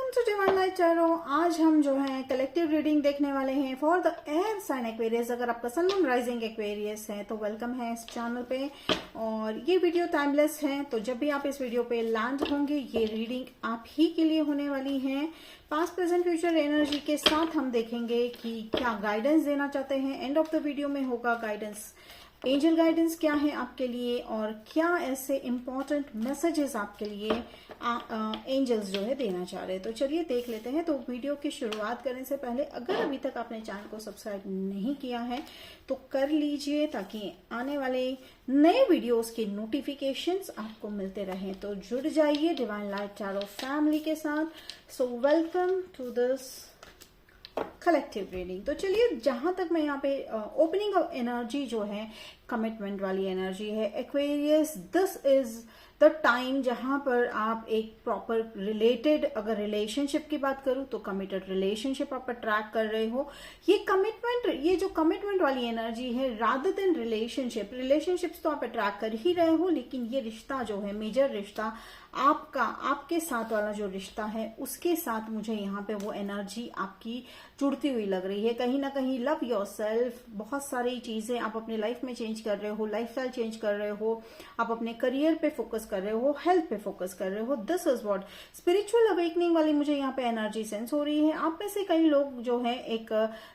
Welcome to divine light tarot. आज हम जो है कलेक्टिव रीडिंग देखने वाले हैं for the air sign Aquarius. अगर आपका सन मून राइजिंग एक्वेरियस है तो वेलकम है इस चैनल पे। और ये वीडियो टाइमलेस है, तो जब भी आप इस वीडियो पे लैंड होंगे ये रीडिंग आप ही के लिए होने वाली है। पास्ट प्रेजेंट फ्यूचर एनर्जी के साथ हम देखेंगे कि क्या गाइडेंस देना चाहते हैं। एंड ऑफ द वीडियो में होगा गाइडेंस, एंजल गाइडेंस क्या है आपके लिए और क्या ऐसे इंपॉर्टेंट मैसेजेस आपके लिए एंजल्स जो है देना चाह रहे हैं। तो चलिए देख लेते हैं। तो वीडियो की शुरुआत करने से पहले अगर अभी तक आपने चैनल को सब्सक्राइब नहीं किया है तो कर लीजिए, ताकि आने वाले नए वीडियोस के नोटिफिकेशंस आपको मिलते रहें। तो जुड़ जाइए डिवाइन लाइट टैरो फैमिली के साथ। So welcome to this collective reading. तो चलिए, जहां तक मैं यहाँ पे ओपनिंग ऑफ एनर्जी जो है कमिटमेंट वाली एनर्जी है Aquarius. This is the time जहां पर आप एक प्रॉपर रिलेटेड, अगर रिलेशनशिप की बात करूं तो कमिटेड रिलेशनशिप आप अट्रैक्ट कर रहे हो। ये कमिटमेंट, ये जो कमिटमेंट वाली एनर्जी है रादर देन रिलेशनशिप्स तो आप अट्रैक्ट कर ही रहे हो, लेकिन ये रिश्ता जो है, मेजर रिश्ता आपका, आपके साथ वाला जो रिश्ता है उसके साथ मुझे यहाँ पे वो एनर्जी आपकी जुड़ती हुई लग रही है। कहीं ना कहीं लव योरसेल्फ, बहुत सारी चीजें आप अपने लाइफ में चेंज कर रहे हो, लाइफस्टाइल चेंज कर रहे हो, आप अपने करियर पे फोकस कर रहे हो, हेल्थ पे फोकस कर रहे हो। This is what spiritual awakening वाली मुझे यहाँ पे एनर्जी सेंस हो रही है। आप में से कई लोग जो है एक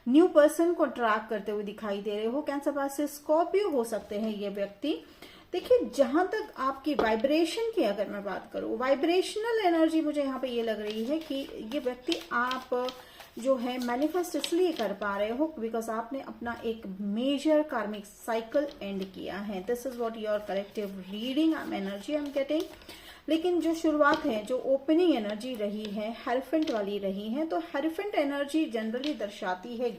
न्यू पर्सन को ट्रैक करते हुए दिखाई दे रहे हो। कैंसर पास से स्कॉर्पियो हो सकते हैं ये व्यक्ति। देखिए, जहां तक आपकी वाइब्रेशन की अगर मैं बात करूं, वाइब्रेशनल एनर्जी मुझे यहाँ पे ये लग रही है कि ये व्यक्ति आप जो है मैनिफेस्ट इसलिए कर पा रहे हो बिकॉज आपने अपना एक मेजर कार्मिक साइकिल एंड किया है। This is what your collective reading energy I am getting. लेकिन जो शुरुआत है, जो ओपनिंग एनर्जी रही है हेरोफेंट वाली रही है, तो हेरोफेंट एनर्जी जनरली दर्शाती है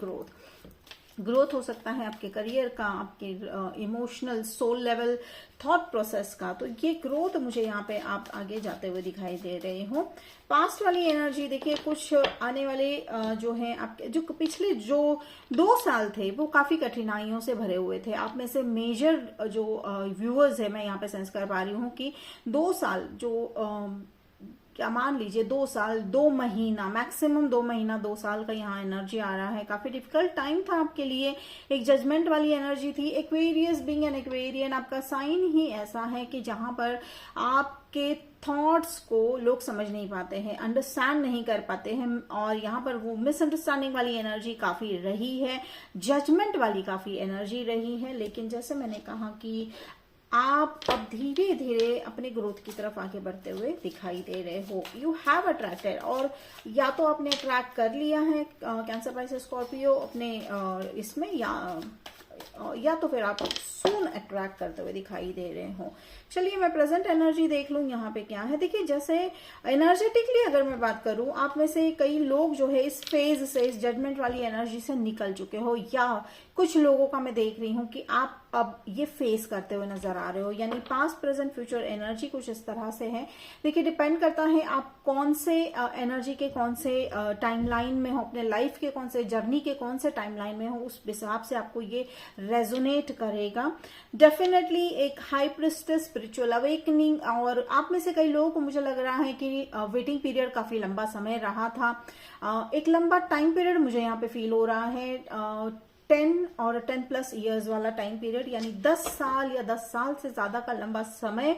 ग्रोथ हो सकता है आपके करियर का, आपके emotional soul level thought process का। तो ये ग्रोथ मुझे यहाँ पे आप आगे जाते हुए दिखाई दे रहे हो। पास्ट वाली एनर्जी देखिए, कुछ आने वाले जो है आपके, जो पिछले जो 2 साल थे वो काफी कठिनाइयों से भरे हुए थे। आप में से मेजर जो व्यूअर्स है, मैं यहाँ पे सेंस कर पा रही हूँ कि 2 साल जो क्या मान लीजिए 2 साल 2 महीना, मैक्सिमम 2 महीना, 2 साल का यहाँ एनर्जी आ रहा है। काफी डिफिकल्ट टाइम था आपके लिए, एक जजमेंट वाली एनर्जी थी। एक्वेरियस बीइंग एन एक्वेरियन, आपका साइन ही ऐसा है कि जहां पर आपके थॉट्स को लोग समझ नहीं पाते हैं, अंडरस्टैंड नहीं कर पाते हैं, और यहाँ पर वो मिसअंडरस्टैंडिंग वाली एनर्जी काफी रही है, जजमेंट वाली काफी एनर्जी रही है। लेकिन जैसे मैंने कहा कि आप अब धीरे धीरे अपने ग्रोथ की तरफ आगे बढ़ते हुए दिखाई दे रहे हो। यू हैव अट्रैक्टेड, और या तो आपने अट्रैक्ट कर लिया है कैंसर पाइसेस स्कॉर्पियो अपने इसमें, या तो फिर आप सून अट्रैक्ट करते हुए दिखाई दे रहे हो। चलिए मैं प्रेजेंट एनर्जी देख लूं यहाँ पे क्या है। देखिए, जैसे एनर्जेटिकली अगर मैं बात करूं, आप में से कई लोग जो है इस फेज से, इस जजमेंट वाली एनर्जी से निकल चुके हो, या कुछ लोगों का मैं देख रही हूं कि आप अब ये फेस करते हुए नजर आ रहे हो। यानी पास्ट प्रेजेंट फ्यूचर एनर्जी कुछ इस तरह से है। देखिए, डिपेंड करता है आप कौन से एनर्जी के कौन से टाइमलाइन में हो, अपने लाइफ के कौन से जर्नी के कौन से टाइमलाइन में हो, उस हिसाब से आपको ये रेजोनेट करेगा। डेफिनेटली एक हाई प्रिस्टेस स्पिरिचुअल अवेकनिंग, और आप में से कई लोगों को मुझे लग रहा है कि वेटिंग पीरियड काफी लंबा समय रहा था। एक लंबा टाइम पीरियड मुझे यहाँ पे फील हो रहा है। 10 और 10+ ईयर्स वाला टाइम पीरियड, यानी 10 साल या 10 साल से ज्यादा का लंबा समय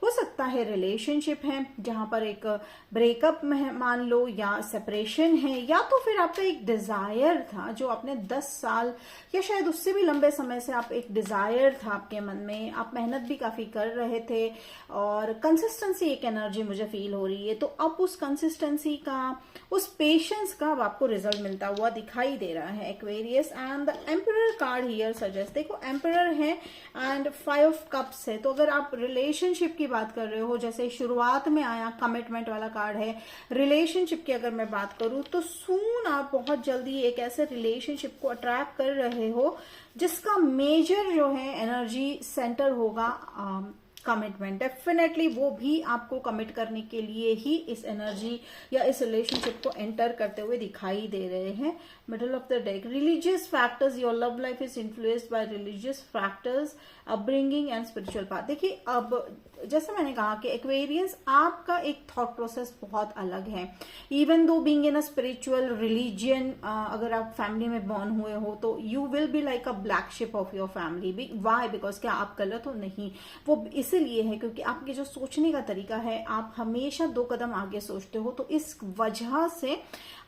हो सकता है। रिलेशनशिप है जहां पर एक ब्रेकअप मान लो, या सेपरेशन है, या तो फिर आपका एक डिजायर था जो आपने 10 साल या शायद उससे भी लंबे समय से आप एक डिजायर था आपके मन में, आप मेहनत भी काफी कर रहे थे, और कंसिस्टेंसी एक एनर्जी मुझे फील हो रही है। तो अब उस कंसिस्टेंसी का, उस पेशेंस का अब आपको रिजल्ट मिलता हुआ दिखाई दे रहा है Aquarius. And emperor card here suggest, देखो एम्परर है एंड 5 ऑफ कप्स है। तो अगर आप रिलेशनशिप की बात कर रहे हो, जैसे शुरुआत में आया कमिटमेंट वाला कार्ड है, रिलेशनशिप की अगर मैं बात करूं तो सून आप बहुत जल्दी एक ऐसे रिलेशनशिप को अट्रैक्ट कर रहे हो जिसका मेजर जो है एनर्जी सेंटर होगा कमिटमेंट, डेफिनेटली वो भी आपको कमिट करने के लिए ही इस एनर्जी या इस रिलेशनशिप को एंटर करते हुए दिखाई दे रहे हैं। Middle of the deck, religious factors, your love life is influenced by religious factors, upbringing and spiritual path. देखिए, अब जैसे मैंने कहा कि एक्वेरियंस आपका एक थॉट प्रोसेस बहुत अलग है। Even though being in a spiritual religion, अगर आप फैमिली में बॉर्न हुए हो तो you will be like a black sheep of your family. Why? Because क्या आप गलत हो? नहीं, वो इसीलिए है क्योंकि आपके जो सोचने का तरीका है, आप हमेशा 2 कदम आगे सोचते हो। तो इस वजह से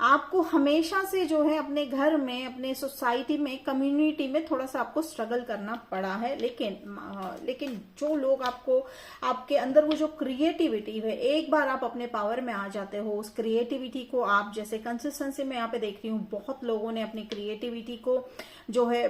आपको हमेशा से जो है अपने घर में, अपने सोसाइटी में, कम्युनिटी में थोड़ा सा आपको स्ट्रगल करना पड़ा है। लेकिन जो लोग आपके अंदर वो जो क्रिएटिविटी है, एक बार आप अपने पावर में आ जाते हो, उस क्रिएटिविटी को आप, जैसे कंसिस्टेंसी में यहाँ पे देख रही हूँ, बहुत लोगों ने अपनी क्रिएटिविटी को जो है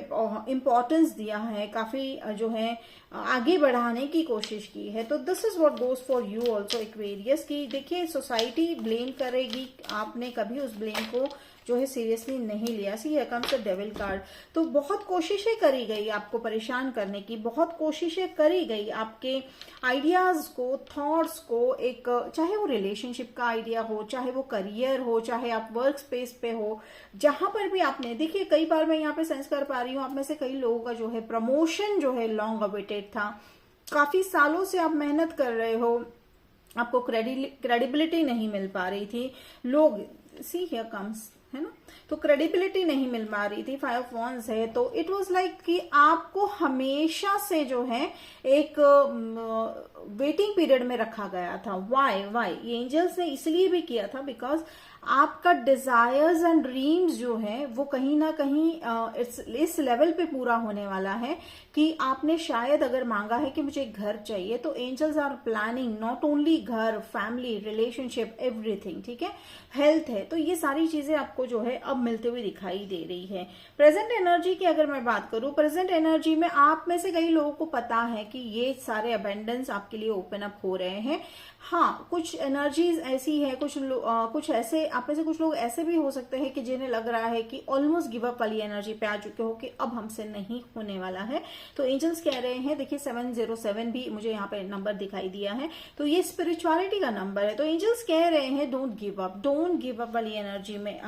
इम्पोर्टेंस दिया है, काफी जो है आगे बढ़ाने की कोशिश की है। तो this is what goes for you also Aquarius, की देखिए सोसाइटी ब्लेम करेगी, आपने कभी उस ब्लेम को जो है सीरियसली नहीं लिया। See here comes the devil card. तो बहुत कोशिशें करी गई आपको परेशान करने की, बहुत कोशिशें करी गई आपके आइडियाज को, थॉट्स को, एक चाहे वो रिलेशनशिप का आइडिया हो, चाहे वो करियर हो, चाहे आप वर्क स्पेस पे हो, जहां पर भी आपने, देखिए कई बार मैं यहाँ पे सेंस कर पा रही हूँ आप में से कई लोगों का जो है प्रमोशन जो है लॉन्ग अवेटेड था, काफी सालों से आप मेहनत कर रहे हो, आपको क्रेडिबिलिटी नहीं मिल पा रही थी, लोग, सी हियर कम्स, है ना, तो क्रेडिबिलिटी नहीं मिल पा रही थी, 5 ऑफ वॉन्ड्स है। तो इट वाज लाइक कि आपको हमेशा से जो है एक वेटिंग पीरियड में रखा गया था। वाई ये एंजल्स ने इसलिए भी किया था बिकॉज आपका डिजायर्स एंड ड्रीम्स जो है वो कहीं ना कहीं इस लेवल पे पूरा होने वाला है कि आपने शायद अगर मांगा है कि मुझे घर चाहिए, तो angels are planning not only घर, फैमिली, रिलेशनशिप, एवरीथिंग, ठीक है, हेल्थ है, तो ये सारी चीजें आपको जो है अब मिलते हुए दिखाई दे रही है। प्रेजेंट एनर्जी की अगर मैं बात करूं, प्रेजेंट एनर्जी में आप में से कई लोगों को पता है कि ये सारे अबेंडेंस आपके लिए ओपन अप हो रहे हैं। हाँ, कुछ एनर्जीज ऐसी है, कुछ ऐसे आप में से कुछ लोग ऐसे भी हो सकते हैं कि जिन्हें लग रहा है कि ऑलमोस्ट गिव अप वाली एनर्जी पे आ चुके हो कि अब हमसे नहीं होने वाला है। तो एंजल्स कह रहे हैं, देखिए 707 भी मुझे यहाँ पे नंबर दिखाई दिया है, तो ये स्पिरिचुअलिटी का नंबर है। तो एंजल्स कह रहे हैं डोंट गिव अप वाली एनर्जी में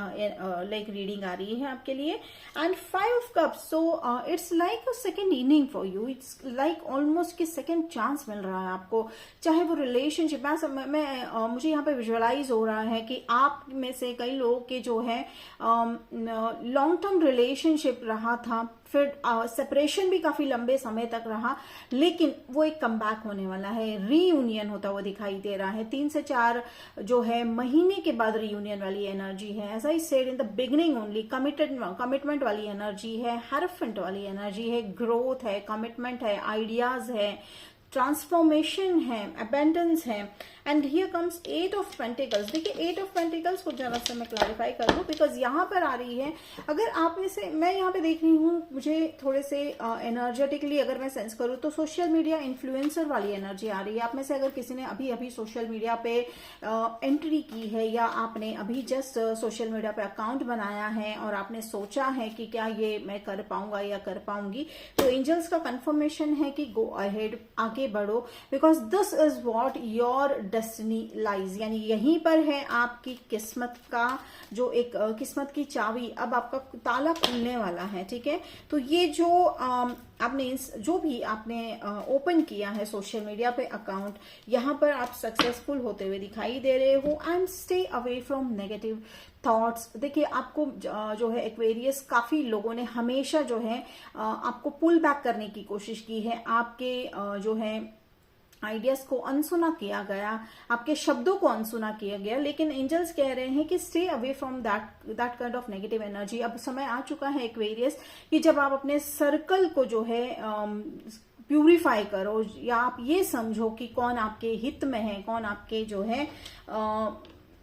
लाइक रीडिंग आ रही है आपके लिए। And 5 of cups, so it's like a second inning for you, it's like almost कि सेकेंड चांस मिल रहा है आपको, चाहे वो रिलेशनशिप, मुझे यहाँ पे विजुअलाइज हो रहा है कि आप में से कई लोगों के जो है लॉन्ग टर्म रिलेशनशिप रहा था, फिर सेपरेशन भी काफी लंबे समय तक रहा, लेकिन वो एक कमबैक होने वाला है, रीयूनियन होता हुआ दिखाई दे रहा है। 3 से 4 जो है महीने के बाद रीयूनियन वाली एनर्जी है। As I said in the beginning only, commitment वाली एनर्जी है, हैरफेंट वाली एनर्जी है, ग्रोथ है, कमिटमेंट है, आइडियाज है, ट्रांसफॉर्मेशन है, अबेंडेंस है। And here comes 8 of pentacles. देखिए 8 ऑफ पेंटिकल्स को जरा से मैं क्लैरिफाई कर दूं, बिकॉज यहाँ पर आ रही है, अगर आप में से, मैं यहाँ पे देख रही हूँ, मुझे थोड़े से एनर्जेटिकली अगर मैं सेंस करूँ तो सोशल मीडिया इन्फ्लुएंसर वाली एनर्जी आ रही है। आप में से अगर किसी ने अभी सोशल मीडिया पे एंट्री की है, या आपने अभी जस्ट सोशल मीडिया पे अकाउंट बनाया है और आपने सोचा है कि क्या ये मैं कर पाऊंगा या कर पाऊंगी, तो एंजल्स का कंफर्मेशन है कि गो अहेड, आगे बढ़ो, because this is what your destiny lies, यानी यहीं पर है आपकी किस्मत का जो एक किस्मत की चाबी, अब आपका ताला खुलने वाला है, ठीक है। तो ये जो आपने ओपन किया है सोशल मीडिया पे अकाउंट, यहाँ पर आप सक्सेसफुल होते हुए दिखाई दे रहे हो। And stay away from negative thoughts. देखिए आपको जो है एक्वेरियस, काफी लोगों ने हमेशा जो है आपको पुल बैक करने की कोशिश की है, आपके जो है आइडियाज को अनसुना किया गया, आपके शब्दों को अनसुना किया गया, लेकिन एंजल्स कह रहे हैं कि stay away from that kind of negative energy. अब समय आ चुका है एक्वेरियस कि जब आप अपने सर्कल को जो है प्यूरिफाई करो, या आप ये समझो कि कौन आपके हित में है, कौन आपके जो है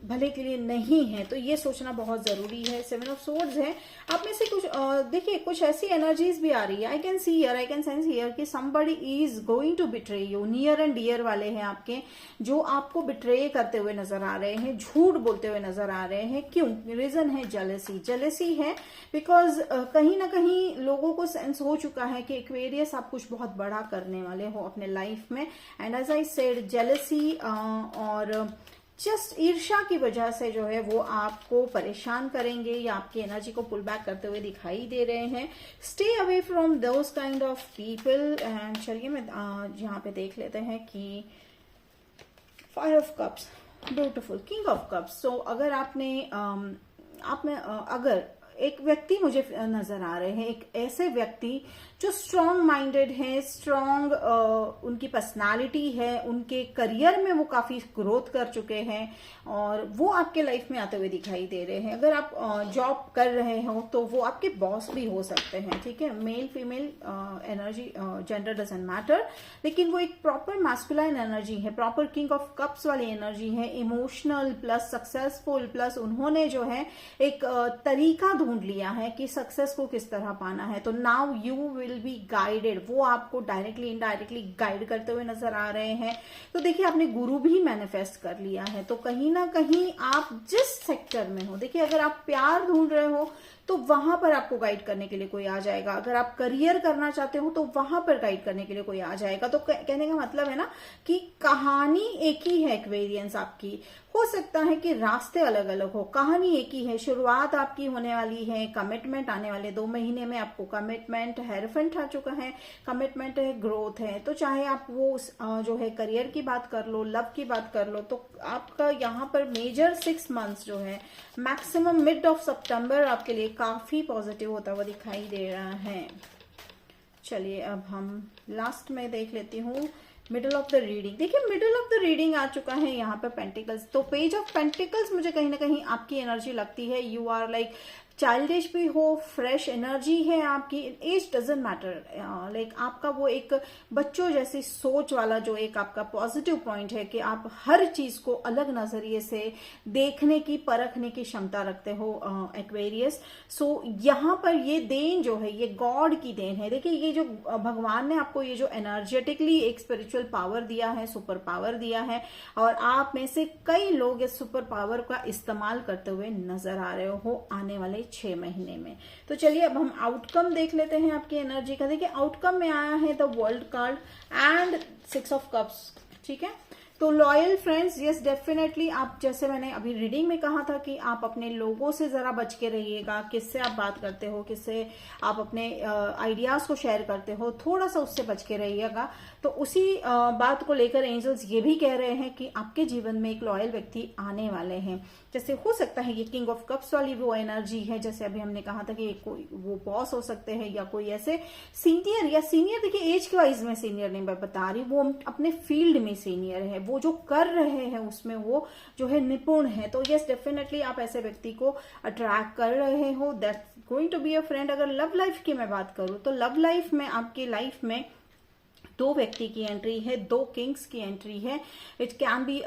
भले के लिए नहीं है, तो ये सोचना बहुत जरूरी है। 7 ऑफ सोर्ड्स है, आप में से कुछ देखिए कुछ ऐसी एनर्जीज भी आ रही है। I can see here, I can sense here कि somebody is going to betray you. Near and dear वाले हैं आपके, जो आपको बिट्रे करते हुए नजर आ रहे हैं, झूठ बोलते हुए नजर आ रहे हैं। क्यों? रीजन है जेलेसी। जेलेसी है बिकॉज कहीं ना कहीं लोगों को सेंस हो चुका है कि एक्वेरियस आप कुछ बहुत बड़ा करने वाले हो अपने लाइफ में। And as I said, jealousy और जस्ट ईर्ष्या की वजह से जो है वो आपको परेशान करेंगे या आपकी एनर्जी को पुल बैक करते हुए दिखाई दे रहे हैं। Stay away from those kind of people. And चलिए मैं यहाँ पे देख लेते हैं कि 5 of cups, beautiful, king of cups. So अगर आपने आप में अगर एक व्यक्ति मुझे नजर आ रहे हैं, एक ऐसे व्यक्ति जो स्ट्रांग माइंडेड है, स्ट्रांग उनकी पर्सनालिटी है, उनके करियर में वो काफी ग्रोथ कर चुके हैं और वो आपके लाइफ में आते हुए दिखाई दे रहे हैं। अगर आप जॉब कर रहे हो तो वो आपके बॉस भी हो सकते हैं, ठीक है। Male female energy, gender doesn't matter, लेकिन वो एक प्रॉपर मैस्कुलाइन एनर्जी है, प्रॉपर किंग ऑफ कप्स वाली एनर्जी है। इमोशनल प्लस सक्सेसफुल प्लस उन्होंने जो है एक तरीका ढूंढ लिया है कि सक्सेस को किस तरह पाना है। तो now you will be guided, वो आपको डायरेक्टली इनडायरेक्टली गाइड करते हुए नजर आ रहे हैं। तो देखिए आपने गुरु भी मैनिफेस्ट कर लिया है, तो कहीं ना कहीं आप जिस सेक्टर में हो, देखिए अगर आप प्यार ढूंढ रहे हो तो वहां पर आपको गाइड करने के लिए कोई आ जाएगा। अगर आप करियर करना चाहते हो तो वहां पर गाइड करने के लिए कोई आ जाएगा। तो कहने का मतलब है ना कि कहानी एक ही है एक्वेरियंस आपकी। हो सकता है कि रास्ते अलग अलग हो, कहानी एक ही है। शुरुआत आपकी होने वाली है, कमिटमेंट आने वाले 2 महीने में आपको कमिटमेंट, हेरफेंट आ चुका है, कमिटमेंट है, ग्रोथ है। तो चाहे आप वो जो है करियर की बात कर लो, लव की बात कर लो, तो आपका यहाँ पर मेजर 6 मंथ्स जो है, मैक्सिमम मिड ऑफ सितंबर आपके लिए काफी पॉजिटिव होता हुआ दिखाई दे रहा है। चलिए अब हम लास्ट में देख लेती हूँ मिडल ऑफ द रीडिंग। देखिए मिडल ऑफ द रीडिंग आ चुका है यहाँ पे पेंटिकल्स। तो पेज ऑफ पेंटिकल्स मुझे कहीं ना कहीं आपकी एनर्जी लगती है। यू आर लाइक चाइल्डिश भी हो, फ्रेश एनर्जी है आपकी, एज डजंट मैटर। लाइक आपका वो एक बच्चों जैसी सोच वाला जो एक आपका पॉजिटिव पॉइंट है कि आप हर चीज को अलग नजरिए से देखने की, परखने की क्षमता रखते हो एक्वेरियस। सो यहाँ पर ये देन जो है ये गॉड की देन है। देखिए ये जो भगवान ने आपको ये जो एनर्जेटिकली एक स्पिरिचुअल पावर दिया है, सुपर पावर दिया है, और आप में से कई लोग इस सुपर पावर का इस्तेमाल करते हुए नजर आ रहे हो आने वाले 6 महीने में। तो चलिए अब हम आउटकम देख लेते हैं आपकी एनर्जी का। देखिए आउटकम में आया है the world card and 6 of cups, ठीक है। तो लॉयल फ्रेंड्स, यस डेफिनेटली आप, जैसे मैंने अभी रीडिंग में कहा था कि आप अपने लोगों से जरा बच के रहिएगा, किससे आप बात करते हो, किससे आप अपने आइडियाज को शेयर करते हो, थोड़ा सा उससे बच के रहिएगा। तो उसी बात को लेकर एंजल्स ये भी कह रहे हैं कि आपके जीवन में एक लॉयल व्यक्ति आने वाले हैं। जैसे हो सकता है ये किंग ऑफ कप्स वाली वो एनर्जी है, जैसे अभी हमने कहा था कि कोई वो बॉस हो सकते हैं या कोई ऐसे सीनियर, या सीनियर देखिए एज के वाइज में सीनियर नहीं मैं बता रही, वो अपने फील्ड में सीनियर है, वो जो कर रहे हैं उसमें वो जो है निपुण है। तो यस डेफिनेटली आप ऐसे व्यक्ति को अट्रैक्ट कर रहे हो, that's going to be a friend. अगर लव लाइफ की मैं बात करूं तो लव लाइफ में आपकी लाइफ में 2 व्यक्ति की एंट्री है, 2 किंग्स की एंट्री है। It can be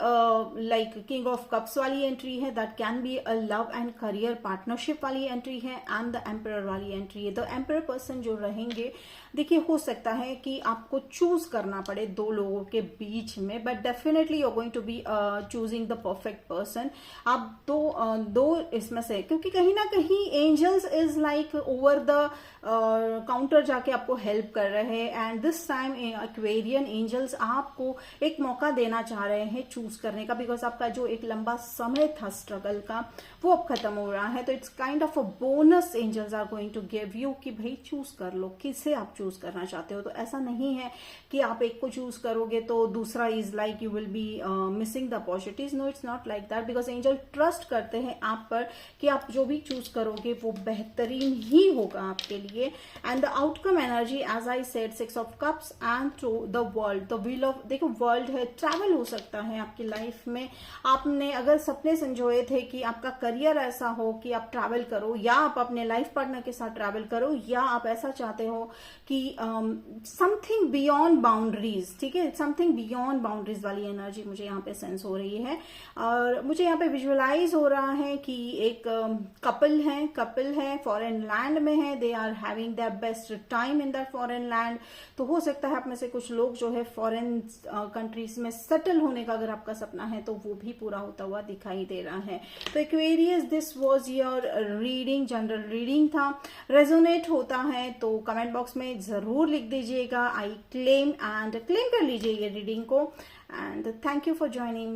like king of cups वाली एंट्री है, that can be a love and career partnership वाली एंट्री है, एंड द एम्परर वाली एंट्री है। द एम्परर पर्सन जो रहेंगे, देखिए हो सकता है कि आपको चूज करना पड़े 2 लोगों के बीच में, but definitely you are going to be choosing the perfect person. आप दो इसमें से, क्योंकि कहीं ना कहीं angels is like over the counter जाके आपको हेल्प कर रहे हैं, and this time Aquarian angels आपको एक मौका देना चाह रहे हैं चूज करने का, बिकॉज आपका जो एक लंबा समय था स्ट्रगल का वो अब खत्म हो रहा है। तो it's kind of a bonus angels are going to give you कि भाई चूज कर लो किसे आप चूज करना चाहते हो। तो ऐसा नहीं है कि आप एक को चूज करोगे तो दूसरा is like you will be missing the opportunities. No, it's not like that, because angel trust करते हैं आप पर कि आप जो भी चूज करोगे वो बेहतरीन ही होगा आपके लिए। And the outcome energy as I said 6 of cups and to the world, the wheel of, देखो वर्ल्ड है, ट्रैवल हो सकता है आपकी लाइफ में। आपने अगर सपने संजोए थे कि आपका करियर ऐसा हो कि आप ट्रैवल करो, या आप अपने लाइफ पार्टनर के साथ ट्रैवल करो, या आप ऐसा चाहते हो कि समथिंग बियॉन्ड बाउंड्रीज, ठीक है, समथिंग बियॉन्ड बाउंड्रीज वाली एनर्जी मुझे यहाँ पे सेंस हो रही है। और मुझे यहाँ पे विजुअलाइज हो रहा है कि एक कपल है, फॉरेन लैंड में है, they are having the best time in that foreign land. तो हो सकता है आप में से कुछ लोग जो है फॉरेन कंट्रीज में सेटल होने का अगर आपका सपना है तो वो भी पूरा होता हुआ दिखाई दे रहा है। तो Aquarius, this was your reading, general reading था। रेजोनेट होता है तो कमेंट बॉक्स में जरूर लिख दीजिएगा आई क्लेम, एंड क्लेम कर लीजिए ये रीडिंग को। And thank you for joining.